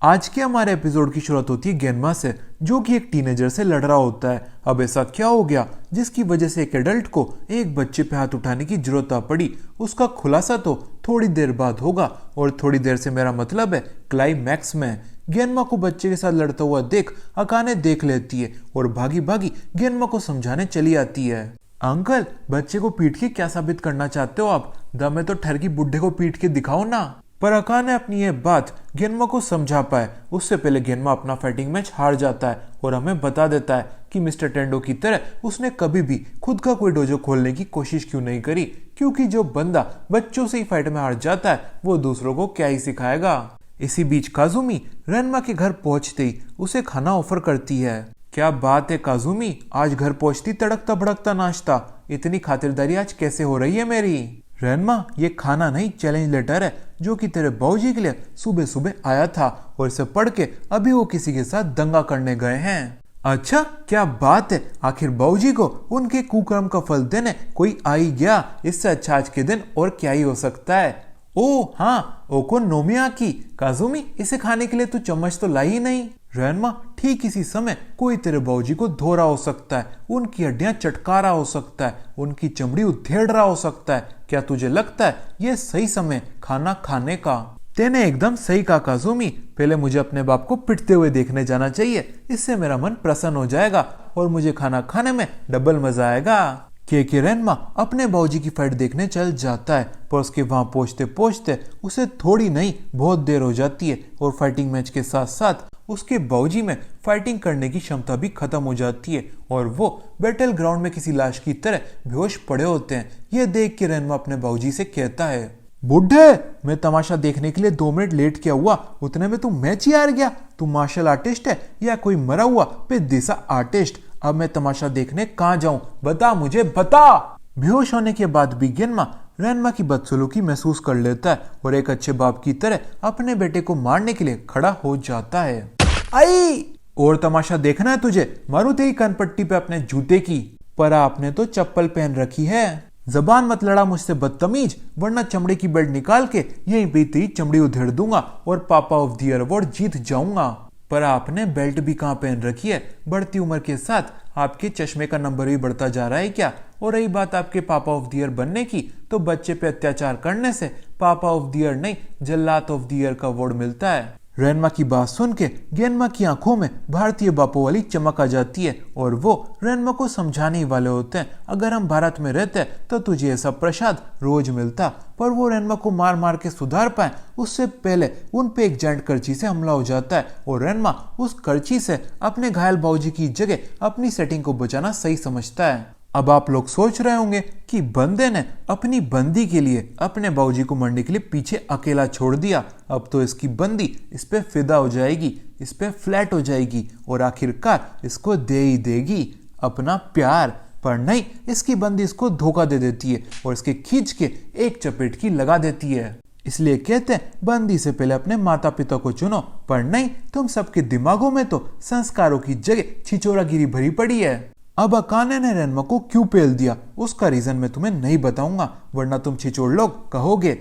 आज के हमारे एपिसोड की शुरुआत होती है गेनमा से, जो कि एक टीनेजर से लड़ रहा होता है। अब ऐसा क्या हो गया जिसकी वजह से एक एडल्ट को एक बच्चे पे हाथ उठाने की जरूरत आ पड़ी? उसका खुलासा तो थोड़ी देर बाद होगा, और थोड़ी देर से मेरा मतलब है क्लाइमैक्स में। गेनमा को बच्चे के साथ लड़ता हुआ देख अकाने देख लेती है और भागी भागी गेनमा को समझाने चली आती है। अंकल, बच्चे को पीट के क्या साबित करना चाहते हो आप? दम है तो ठहर की बुढ़े को पीट के दिखाओ ना। पर अकाने अपनी ये बात गेनमा को समझा पाए उससे पहले गेनमा अपना फाइटिंग मैच हार जाता है और हमें बता देता है कि मिस्टर टेंडो की तरह उसने कभी भी खुद का कोई डोजो खोलने की कोशिश क्यों नहीं करी, क्योंकि जो बंदा बच्चों से ही फाइट में हार जाता है वो दूसरों को क्या ही सिखाएगा। इसी बीच काजुमी रेनमा के घर पहुंचते ही उसे खाना ऑफर करती है। क्या बात है काजुमी, आज घर पहुंचती तड़कता भड़कता नाश्ता। इतनी खातिरदारी आज कैसे हो रही है मेरी? रेनमा, ये खाना नहीं चैलेंज लेटर है जो कि तेरे बाबूजी के लिए सुबह सुबह आया था, और इसे पढ़ के अभी वो किसी के साथ दंगा करने गए हैं। अच्छा, क्या बात है, आखिर बाबूजी को उनके कुकर्म का फल देने कोई आ ही गया। इससे अच्छा आज के दिन और क्या ही हो सकता है। ओ हाँ, ओकोनोमियाकी। काजुमी, इसे खाने के लिए तू चम्मच तो लाई ही नहीं। रेनमा, ठीक इसी समय कोई तेरे बाबूजी को धो रहा हो सकता है, उनकी हड्डियां चटका रहा हो सकता है, उनकी चमड़ी उधेड़ रहा हो सकता है। क्या तुझे लगता है ये सही समय खाना खाने का? तेने एकदम सही कहा काजुमी, पहले मुझे अपने बाप को पिटते हुए देखने जाना चाहिए, इससे मेरा मन प्रसन्न हो जाएगा और मुझे खाना खाने में डबल मजा आएगा। के रेनमा अपने बाबूजी की फाइट देखने चल जाता है, पर उसके वहां पहुंचते पहुंचते उसे थोड़ी नहीं बहुत देर हो जाती है और फाइटिंग मैच के साथ साथ उसके बाबूजी में फाइटिंग करने की क्षमता भी खत्म हो जाती है और वो बैटल ग्राउंड में किसी लाश की तरह बेहोश पड़े होते हैं। यह देख के रेनमा अपने बाबूजी से कहता है, बुढ़े, मैं तमाशा देखने के लिए 2 मिनट लेट किया हुआ, उतने में तू मैच ही हार गया। तू मार्शल आर्टिस्ट है या कोई मरा हुआ पेदिसा आर्टिस्ट? अब मैं तमाशा देखने कहाँ जाऊं? बता मुझे, बता। बेहोश होने के बाद भी गेनमा रेनमा की बदसलूकी महसूस कर लेता है और एक अच्छे बाप की तरह अपने बेटे को मारने के लिए खड़ा हो जाता है। आई, और तमाशा देखना है तुझे? मारू तेरी कनपट्टी पे अपने जूते की। पर आपने तो चप्पल पहन रखी है। जबान मत लड़ा मुझसे बदतमीज, वरना चमड़े की बेल्ट निकाल के यहीं पे तेरी चमड़ी उधेड़ दूंगा और पापा ऑफ द ईयर अवार्ड जीत जाऊंगा। पर आपने बेल्ट भी कहाँ पहन रखी है? बढ़ती उम्र के साथ आपके चश्मे का नंबर भी बढ़ता जा रहा है क्या? और रही बात आपके पापा ऑफ द ईयर बनने की, तो बच्चे पे अत्याचार करने से पापा ऑफ द ईयर नहीं, जल्लाद ऑफ द ईयर का अवार्ड मिलता है। रेनमा की बात सुन के गेनमा की आंखों में भारतीय बापों वाली चमक आ जाती है और वो रेनमा को समझाने वाले होते हैं, अगर हम भारत में रहते तो तुझे ऐसा प्रसाद रोज मिलता। पर वो रेनमा को मार मार के सुधार पाए उससे पहले उन पे एक जाइंट करची से हमला हो जाता है और रेनमा उस करची से अपने घायल बाबूजी की जगह अपनी सेटिंग को बचाना सही समझता है। अब आप लोग सोच रहे होंगे कि बंदे ने अपनी बंदी के लिए अपने बाबूजी को मरने के लिए पीछे अकेला छोड़ दिया, अब तो इसकी बंदी इस पे फिदा हो जाएगी, इस पे फ्लैट हो जाएगी और आखिरकार इसको दे ही देगी अपना प्यार। पर नहीं, इसकी बंदी इसको धोखा दे देती है और इसके खींच के एक चपेट की लगा देती है। इसलिए कहते हैं बंदी से पहले अपने माता पिता को चुनो। पर नहीं, तुम सबके दिमागों में तो संस्कारों की जगह छिचोरागिरी भरी पड़ी है। अब अकाने ने रेनमा को क्यों पेल दिया उसका रीजन मैं तुम्हें नहीं बताऊंगा, वरना तुम छिचोड़ लोग कहोगे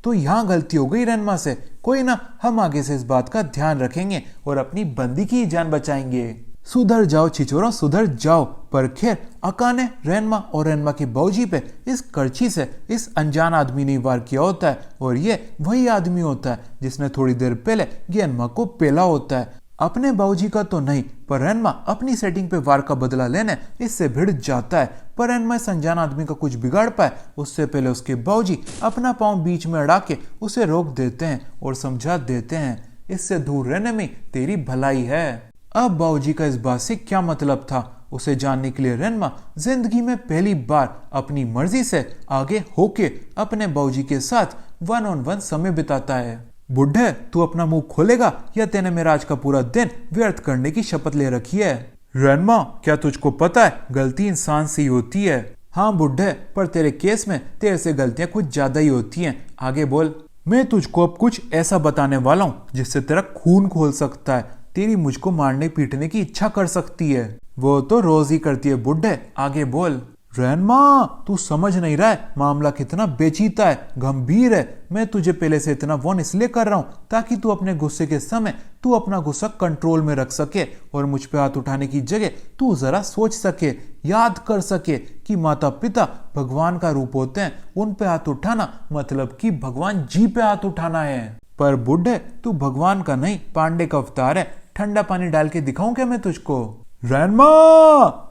तो यहाँ गलती हो गई रेनमा से। कोई ना, हम आगे से इस बात का ध्यान रखेंगे और अपनी बंदी की जान बचाएंगे। सुधर जाओ छिचोरों, सुधर जाओ। पर खैर, अकाने रेनमा और रेनमा के बाबूजी पे इस करची से इस अनजान आदमी ने वार किया होता है और ये वही आदमी होता है जिसने थोड़ी देर पहले गेनमा को पेला होता है। अपने बाबूजी का तो नहीं, पर रेनमा अपनी सेटिंग पे वार का बदला लेने इससे भिड़ जाता है। पर रेनमा इस अनजान आदमी का कुछ बिगाड़ पाए उससे पहले उसके बाबूजी अपना पांव बीच में अड़ा के उसे रोक देते हैं और समझा देते हैं, इससे दूर रहने में तेरी भलाई है। अब बाबूजी का इस बात से क्या मतलब था, उसे जानने के लिए रेनमा जिंदगी में पहली बार अपनी मर्जी से आगे होके अपने बाबूजी के साथ 1-on-1 समय बिताता है। बुढ़े, तू अपना मुंह खोलेगा या तेने मेरा आज का पूरा दिन व्यर्थ करने की शपथ ले रखी है? रेनमा, क्या तुझको पता है गलती इंसान से ही होती है? हाँ बुढ़े, पर तेरे केस में तेरे से गलतियां कुछ ज्यादा ही होती हैं। आगे बोल। मैं तुझको अब कुछ ऐसा बताने वाला हूँ जिससे तेरा खून खोल सकता है, तेरी मुझको मारने पीटने की इच्छा कर सकती है। वो तो रोज ही करती है बुढ़े, आगे बोल। रैनमा, तू समझ नहीं रहा है मामला कितना पेचीदा है, गंभीर है। मैं तुझे पहले से इतना वार्न इसलिए कर रहा हूँ ताकि तू अपने गुस्से के समय तू अपना गुस्सा कंट्रोल में रख सके और मुझ पे हाथ उठाने की जगह तू जरा सोच सके, याद कर सके कि माता पिता भगवान का रूप होते हैं। उन पे हाथ उठाना मतलब कि भगवान जी पे हाथ उठाना है। पर बुड्ढे, तू भगवान का नहीं पांडे का अवतार है। ठंडा पानी डाल के दिखाऊं क्या मैं तुझको? रैनमा,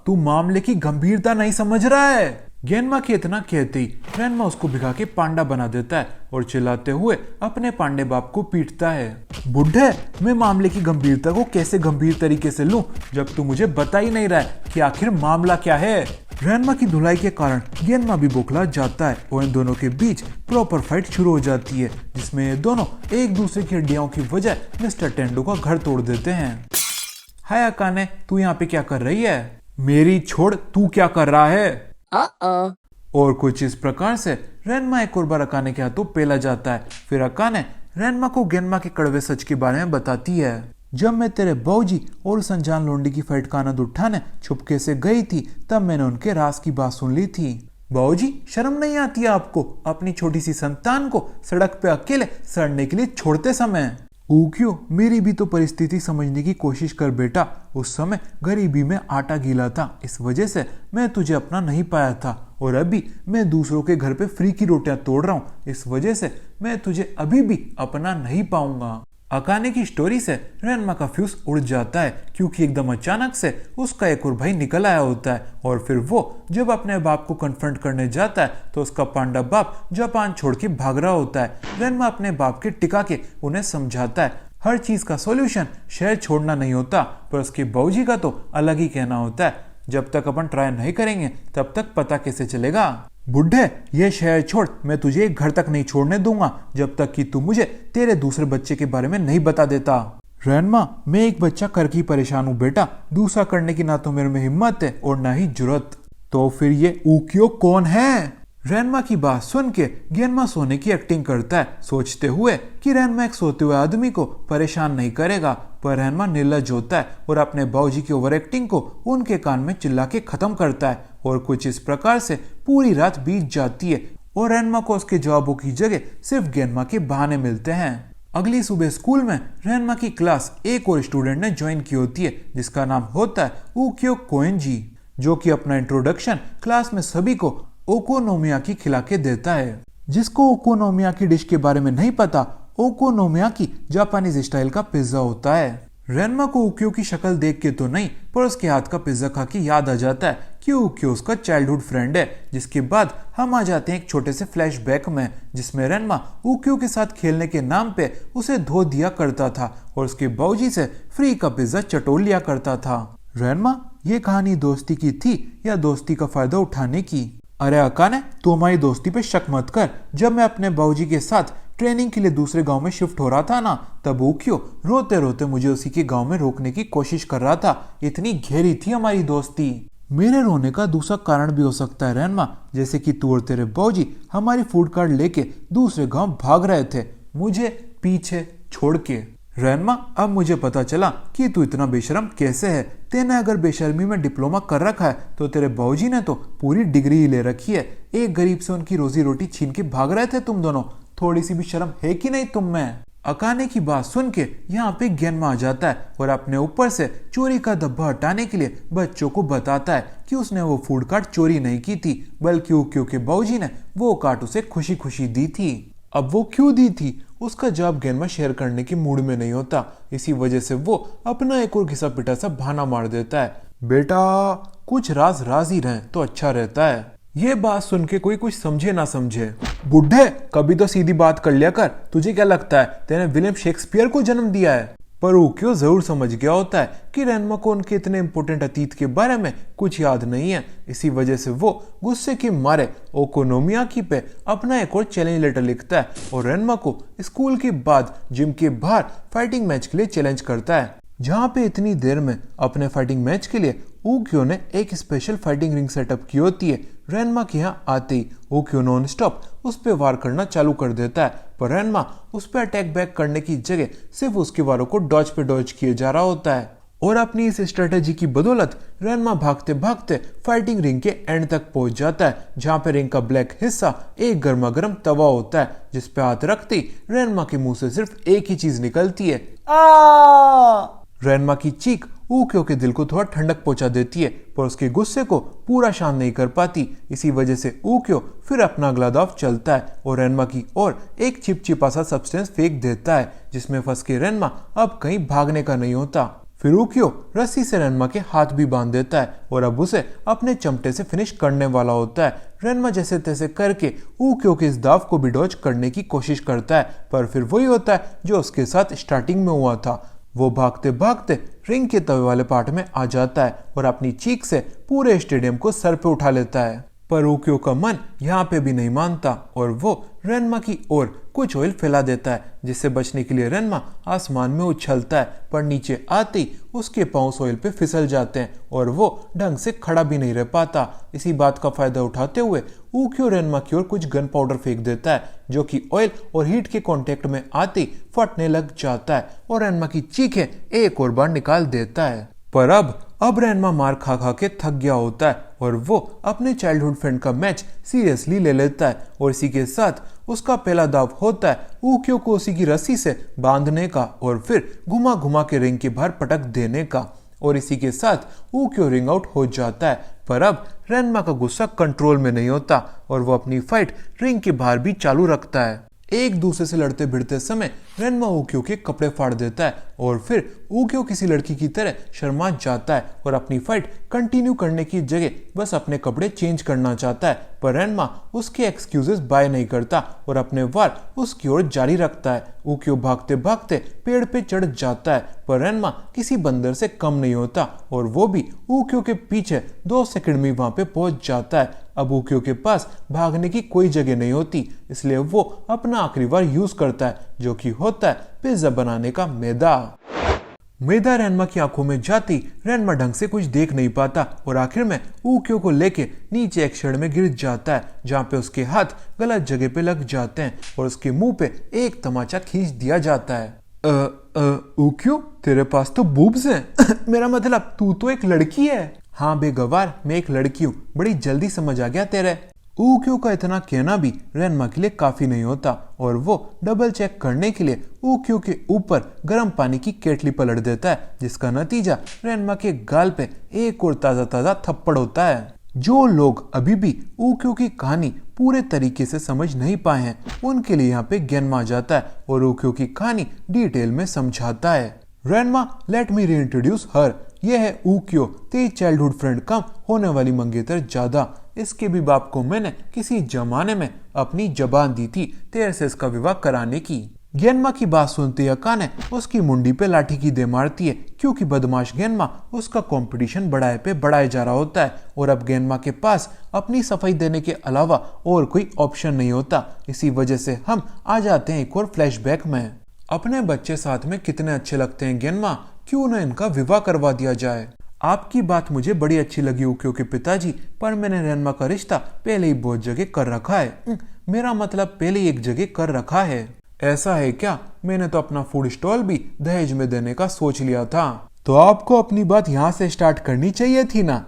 तू मामले की गंभीरता नहीं समझ रहा है। गेनमा के इतना कहते ही रैनमा उसको भिगा के पांडा बना देता है और चिल्लाते हुए अपने पांडे बाप को पीटता है। बुड्ढे, मैं मामले की गंभीरता को कैसे गंभीर तरीके से लूं जब तू मुझे बता ही नहीं रहा है कि आखिर मामला क्या है। रैनमा की धुलाई के कारण गेनमा भी बौखला जाता है और इन दोनों के बीच प्रॉपर फाइट शुरू हो जाती है, जिसमें ये दोनों एक दूसरे की हड्डियों की वजह मिस्टर टेंडो का घर तोड़ देते हैं। हाय अकाने, तू यहाँ पे क्या कर रही है? मेरी छोड़, तू क्या कर रहा है? और कुछ इस प्रकार से रैनमा एक और बार अकाने के हाथों पेला जाता है। फिर अकाने रैनमा को गेनमा के कड़वे सच के बारे में बताती है। जब मैं तेरे बाऊजी और उस अनजान लोंडी की फाइट का आनंद उठाने चुपके से गई थी, तब मैंने उनके राज की बात सुन ली थी। बाऊजी, शर्म नहीं आती है आपको अपनी छोटी सी संतान को सड़क पे अकेले सड़ने के लिए छोड़ते समय? क्यों, मेरी भी तो परिस्थिति समझने की कोशिश कर बेटा। उस समय गरीबी में आटा गीला था, इस वजह से मैं तुझे अपना नहीं पाया था और अभी मैं दूसरों के घर पे फ्री की रोटियां तोड़ रहा हूँ, इस वजह से मैं तुझे अभी भी अपना नहीं पाऊंगा। अकाने की स्टोरी से रैनमा का फ्यूज उड़ जाता है क्योंकि एकदम अचानक से उसका एक और भाई निकल आया होता है और फिर वो जब अपने बाप को कन्फ्रंट करने जाता है तो उसका पांडा बाप जापान छोड़ के भाग रहा होता है। रैनमा अपने बाप के टिका के उन्हें समझाता है हर चीज का सॉल्यूशन शहर छोड़ना नहीं होता, पर उसके बाऊजी का तो अलग ही कहना होता है, जब तक अपन ट्राई नहीं करेंगे तब तक पता कैसे चलेगा। बुड्ढे, ये शहर छोड़, मैं तुझे एक घर तक नहीं छोड़ने दूंगा जब तक कि तू मुझे तेरे दूसरे बच्चे के बारे में नहीं बता देता। रैनमा, मैं एक बच्चा करके परेशान हूँ बेटा, दूसरा करने की ना तो मेरे में हिम्मत है और ना ही जुर्रत। तो फिर ये ऊकियो कौन है? रैनमा की बात सुन के गेनमा सोने की एक्टिंग करता है, सोचते हुए कि रैनमा एक सोते हुए आदमी को परेशान नहीं करेगा, पर रैनमा निर्लज होता है और अपने बाऊजी की ओवर एक्टिंग को उनके कान में चिल्ला के खत्म करता है और कुछ इस प्रकार से पूरी रात बीत जाती है और रैनमा को उसके जवाबों की जगह सिर्फ गेनमा के बहाने मिलते हैं। अगली सुबह स्कूल में रैनमा की क्लास एक और स्टूडेंट ने ज्वाइन की होती है जिसका नाम होता है ऊकियो कोएंजी, जो कि अपना इंट्रोडक्शन क्लास में सभी को ओकोनोमियाकी खिला के देता है। जिसको ओकोनोमियाकी डिश के बारे में नहीं पता, ओकोनोमियाकी जापानीज स्टाइल का पिज्जा होता है। रैनमा को उक्यो की शक्ल देख के तो नहीं, पर उसके हाथ का पिज्जा खा के याद आ जाता है कि उक्यो उसका चाइल्डहुड फ्रेंड है। जिसके बाद हम आ जाते हैं एक छोटे से फ्लैशबैक में, जिसमें रैनमा उक्यो के साथ खेलने के नाम पे उसे धो दिया करता था और उसके बाऊजी से फ्री का पिज्जा चटोल लिया करता था। रैनमा, ये कहानी दोस्ती की थी या दोस्ती का फायदा उठाने की? अरे अकाने, तू हमारी दोस्ती पे शक मत कर। जब मैं अपने बाऊजी के साथ ट्रेनिंग के लिए दूसरे गांव में शिफ्ट हो रहा था ना, तब उक्यो रोते रोते मुझे उसी के गांव में रोकने की कोशिश कर रहा था। इतनी गहरी थी हमारी दोस्ती। मेरे रोने का दूसरा कारण भी हो सकता है रैनमा, जैसे कि तू और तेरे बाऊजी हमारी फूड कार्ड लेके दूसरे गांव भाग रहे थे, मुझे पीछे छोड़ के। रैनमा, अब मुझे पता चला कि तू इतना बेशर्म कैसे है। तेने अगर बेशर्मी में डिप्लोमा कर रखा है तो तेरे बाऊजी ने तो पूरी डिग्री ही ले रखी है। एक गरीब से उनकी रोजी रोटी छीन के भाग रहे थे तुम दोनों, थोड़ी सी भी शर्म है कि नहीं तुम में? अकाने की बात सुन के यहाँ पे गेनमा आ जाता है और अपने ऊपर से चोरी का धब्बा हटाने के लिए बच्चों को बताता है कि उसने वो फूड कार्ड चोरी नहीं की थी, बल्कि उक्यो के बाऊजी ने वो कार्ड उसे खुशी खुशी दी थी। अब वो क्यों दी थी, उसका जवाब गेनमा शेयर करने की मूड में नहीं होता। इसी वजह से वो अपना एक और घिसा पिटा सा बहाना मार देता है, बेटा कुछ राज राज ही रहे तो अच्छा रहता है। ये बात सुन के कोई कुछ समझे ना समझे। बुड्ढे, कभी तो सीधी बात कर लिया कर। तुझे क्या लगता है तेने विलियम शेक्सपियर को जन्म दिया है? पर उक्यो जरूर समझ गया होता है कि रैनमा को उनके इतने इंपोर्टेंट अतीत के बारे में कुछ याद नहीं है। इसी वजह से वो गुस्से के मारे ओकोनोमियाकी पे अपना एक और चैलेंज लेटर लिखता है और रैनमा को स्कूल के बाद जिम के बाहर फाइटिंग मैच के लिए चैलेंज करता है, जहाँ पे इतनी देर में अपने फाइटिंग मैच के लिए उक्यो ने एक स्पेशल फाइटिंग रिंग सेटअप की होती है। रैनमा के यहाँ आते ही उक्यो नॉन स्टॉप उस पे वार करना चालू कर देता है, पर रैनमा उस पे अटैक बैक करने की जगह सिर्फ उसके वारों को डॉज पे डॉज किए जा रहा होता है और अपनी इस स्ट्रेटेजी की बदौलत रेनमा भागते भागते फाइटिंग रिंग के एंड तक पहुंच जाता है, जहां पे रिंग का ब्लैक हिस्सा एक गर्मा गर्म तवा होता है, जिस पे हाथ रखते ही रेनमा के मुंह से सिर्फ एक ही चीज निकलती है, आ! रेनमा की चीख ऊक्यो के दिल को थोड़ा ठंडक पहुंचा देती है, पर उसके गुस्से को पूरा शांत नहीं कर पाती। इसी वजह से ऊक्यो फिर अपना अगला दाव चलता है और रेनमा की ओर एक चिपचिपा सा सब्सटेंस फेंक देता है, जिसमें फंस के रेनमा अब कहीं भागने का नहीं होता। फिर ऊक्यो रस्सी से रेनमा के हाथ भी बांध देता है और अब उसे अपने चमटे से फिनिश करने वाला होता है। रेनमा जैसे तैसे करके ऊक्यो के इस दाव को भी डॉज करने की कोशिश करता है, पर फिर वही होता है जो उसके साथ स्टार्टिंग में हुआ था। वो भागते भागते रिंग के तवे वाले पार्ट में आ जाता है और अपनी चीख से पूरे स्टेडियम को सर पे उठा लेता है। पर ऊक्यो का मन यहाँ पे भी नहीं मानता और वो रेनमा की ओर कुछ ऑयल फैला देता है, जिससे बचने के लिए रेनमा आसमान में उछलता है, पर नीचे आते ही उसके पांव ऑयल पे फिसल जाते हैं और वो ढंग से खड़ा भी नहीं रह पाता। इसी बात का फायदा उठाते हुए ऊक्यो रेनमा की ओर कुछ गन पाउडर फेंक देता है, जो कि ऑयल और हीट के कांटेक्ट में आते ही फटने लग जाता है और रेनमा की चीखें एक और बार निकाल देता है। पर अब रेनमा मार खा खा के थक गया होता है और वो अपने चाइल्डहुड फ्रेंड का मैच सीरियसली ले लेता है और इसी के साथ उसका पहला दाव होता है ऊक्यो को उसी की रस्सी से बांधने का और फिर घुमा घुमा के रिंग के बाहर पटक देने का, और इसी के साथ ऊक्यो रिंग आउट हो जाता है। पर अब रेनमा का गुस्सा कंट्रोल में नहीं होता और वो अपनी फाइट रिंग के बाहर भी चालू रखता है। एक दूसरे से लड़ते भिड़ते समय रेनमा ऊक्यो के कपड़े फाड़ देता है और फिर ऊक्यो किसी लड़की की तरह शर्मा जाता है और अपनी फाइट कंटिन्यू करने की जगह बस अपने कपड़े चेंज करना चाहता है, पर रेनमा उसके एक्सक्यूजेस बाय नहीं करता और अपने वार उसकी ओर जारी रखता है। ऊक्यो भागते भागते पेड़ पे चढ़ जाता है, पर रेनमा किसी बंदर से कम नहीं होता और वो भी ऊक्यो के पीछे 2 सेकंड में वहां पे पहुंच जाता है। अब ऊक्यो के पास भागने की कोई जगह नहीं होती, इसलिए वो अपना आखिरी वार यूज करता है, जो कि होता है पिज्जा बनाने का मैदा। मैदा रेनमा की आंखों में जाती रेनमा ढंग से कुछ देख नहीं पाता और आखिर में ऊक्यो को लेके नीचे एक शेड में गिर जाता है, जहाँ पे उसके हाथ गलत जगह पे लग जाते हैं और उसके मुंह पे एक तमाचा खींच दिया जाता है। ऊक्यो, तेरे पास तो बूब्स हैं। मेरा मतलब तू तो एक लड़की है। हाँ बेगवार, मैं एक लड़की हूँ, बड़ी जल्दी समझ आ गया तेरे। ऊक्यो का इतना कहना भी रेनमा के लिए काफी नहीं होता और वो डबल चेक करने के लिए ऊक्यो के ऊपर गर्म पानी की केटली पलट देता है, जिसका नतीजा रेनमा के गाल पे एक और ताजा ताजा थप्पड़ होता है। जो लोग अभी भी ऊक्यो की कहानी पूरे तरीके से समझ नहीं पाए हैं, उनके लिए यहाँ पे गेनमा आ जाता है और ऊक्यो की कहानी डिटेल में समझाता है। रेनमा, लेट मी रीइंट्रोड्यूस हर। यह है ऊक्यो, तेरी चाइल्डहुड फ्रेंड कम होने वाली मंगेतर ज्यादा। इसके भी बाप को मैंने किसी जमाने में अपनी जबान दी थी तेरे से इसका विवाह कराने की। गेनमा की बात सुनते अकाने उसकी मुंडी पे लाठी की दे मारती है, क्योंकि बदमाश गेनमा उसका कंपटीशन बढ़ाए पे बढ़ाए जा रहा होता है और अब गेनमा के पास अपनी सफाई देने के अलावा और कोई ऑप्शन नहीं होता। इसी वजह से हम आ जाते हैं एक और फ्लैशबैक में। अपने बच्चे साथ में कितने अच्छे लगते हैं गेनमा, क्यों न इनका विवाह करवा दिया जाए। आपकी बात मुझे बड़ी अच्छी लगी ऊक्यो के पिताजी, पर मैंने रेनमा का रिश्ता पहले ही बहुत जगह कर रखा है। मेरा मतलब पहले ही एक जगह कर रखा है। ऐसा है क्या? मैंने तो अपना फूड स्टॉल भी दहेज में देने का सोच लिया था। तो आपको अपनी बात यहाँ से स्टार्ट करनी चाहिए थी ना।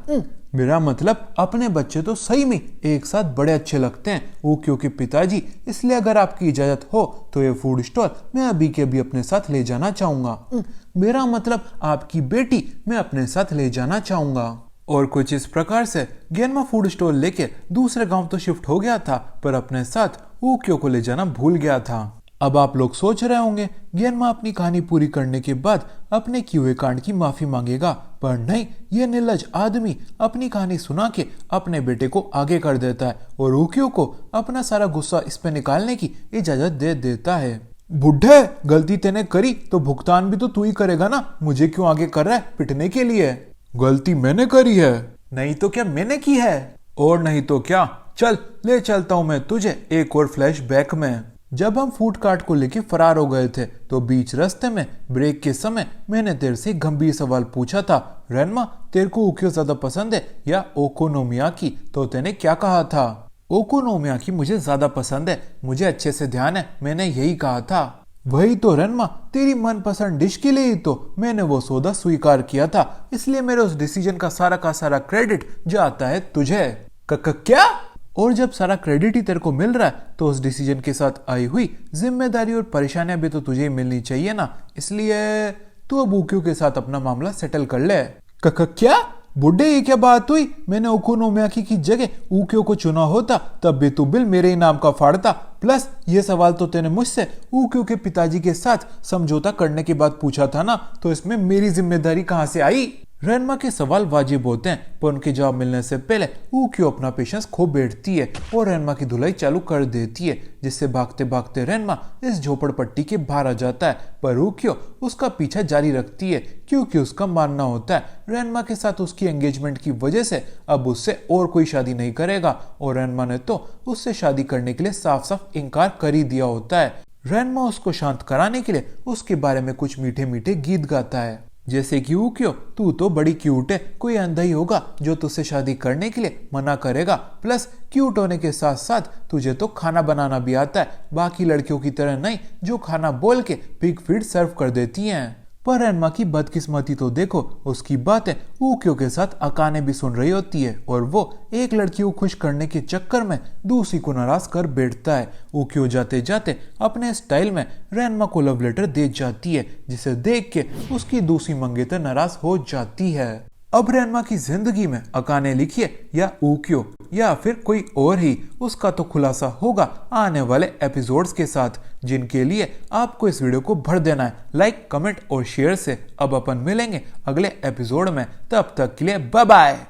मेरा मतलब अपने बच्चे तो सही में एक साथ बड़े अच्छे लगते हैं ऊक्यो के पिताजी, इसलिए अगर आपकी इजाजत हो तो ये फूड स्टॉल मैं अभी के अभी अपने साथ ले जाना चाहूंगा। मेरा मतलब आपकी बेटी मैं अपने साथ ले जाना चाहूंगा। और कुछ इस प्रकार से गेनमा फूड स्टॉल लेके दूसरे गांव तो शिफ्ट हो गया था, पर अपने साथ ऊक्यो को ले जाना भूल गया था। अब आप लोग सोच रहे होंगे गेनमा अपनी कहानी पूरी करने के बाद अपने किए हुए कांड की माफी मांगेगा, पर नहीं, ये निर्लज आदमी अपनी कहानी सुना के अपने बेटे को आगे कर देता है और ऊक्यो को अपना सारा गुस्सा इस पे निकालने की इजाजत दे देता है। बुढ़े, गलती तेने करी तो भुगतान भी तो तू ही करेगा ना, मुझे क्यों आगे कर रहा है पिटने के लिए? गलती मैंने करी है। नहीं तो क्या मैंने की है? और नहीं तो क्या, चल ले चलता हूँ मैं तुझे एक और फ्लैशबैक में। जब हम फूड कार्ट को लेके फरार हो गए थे तो बीच रास्ते में ब्रेक के समय मैंने तेरे से गंभीर सवाल पूछा था, रेनमा तेरे को ऊक्यो ज्यादा पसंद है या ओकोनोमियाकी? तो तेने क्या कहा था? ओकोनोमियाकी मुझे ज्यादा पसंद है। मुझे अच्छे से ध्यान है, मैंने यही कहा था। वही तो रनमा, तेरी मनपसंद डिश के लिए ही तो मैंने वो सौदा स्वीकार किया था, इसलिए मेरे उस डिसीजन का सारा क्रेडिट जाता है तुझे। क्या? और जब सारा क्रेडिट ही तेरे को मिल रहा है तो उस डिसीजन के साथ आई हुई जिम्मेदारी और परेशानियां भी तो तुझे ही मिलनी चाहिए ना, इसलिए तू अब ऊक्यो के साथ अपना मामला सेटल कर ले। क्या बुड्ढे, ये क्या बात हुई? मैंने ओकोनोमियाकी की जगह ऊक्यो को चुना होता तब भी तू बिल मेरे ही नाम का फाड़ता। प्लस ये सवाल तो तूने मुझसे ऊक्यो के पिताजी के साथ समझौता करने के बाद पूछा था ना, तो इसमें मेरी जिम्मेदारी कहां से आई? रेनमा के सवाल वाजिब होते हैं, पर उनके जवाब मिलने से पहले ऊक्यो अपना पेशेंस खो बैठती है और रेनमा की धुलाई चालू कर देती है, जिससे भागते भागते रेनमा इस झोपड़पट्टी के बाहर आ जाता है। पर ऊक्यो उसका पीछा जारी रखती है, क्योंकि उसका मानना होता है रेनमा के साथ उसकी एंगेजमेंट की वजह से अब उससे और कोई शादी नहीं करेगा, और रेनमा ने तो उससे शादी करने के लिए साफ साफ इनकार कर ही दिया होता है। रेनमा उसको शांत कराने के लिए उसके बारे में कुछ मीठे मीठे गीत गाता है, जैसे कि ऊक्यो, तू तो बड़ी क्यूट है, कोई अंधा ही होगा जो तुझसे शादी करने के लिए मना करेगा। प्लस क्यूट होने के साथ साथ तुझे तो खाना बनाना भी आता है, बाकी लड़कियों की तरह नहीं जो खाना बोल के पिग फीड सर्व कर देती हैं। पर रेनमा की बदकिस्मती तो देखो, उसकी बातें ऊक्यो के साथ अकाने भी सुन रही होती है और वो एक लड़की को खुश करने के चक्कर में दूसरी को नाराज कर बैठता है। ऊक्यो जाते जाते अपने स्टाइल में रेनमा को लव लेटर दे जाती है, जिसे देख के उसकी दूसरी मंगेतर नाराज हो जाती है। अब रेनमा की जिंदगी में अकाने लिखिए या ऊक्यो या फिर कोई और ही, उसका तो खुलासा होगा आने वाले एपिसोड्स के साथ, जिनके लिए आपको इस वीडियो को भर देना है लाइक, कमेंट और शेयर से। अब अपन मिलेंगे अगले एपिसोड में, तब तक के लिए बाय बाय।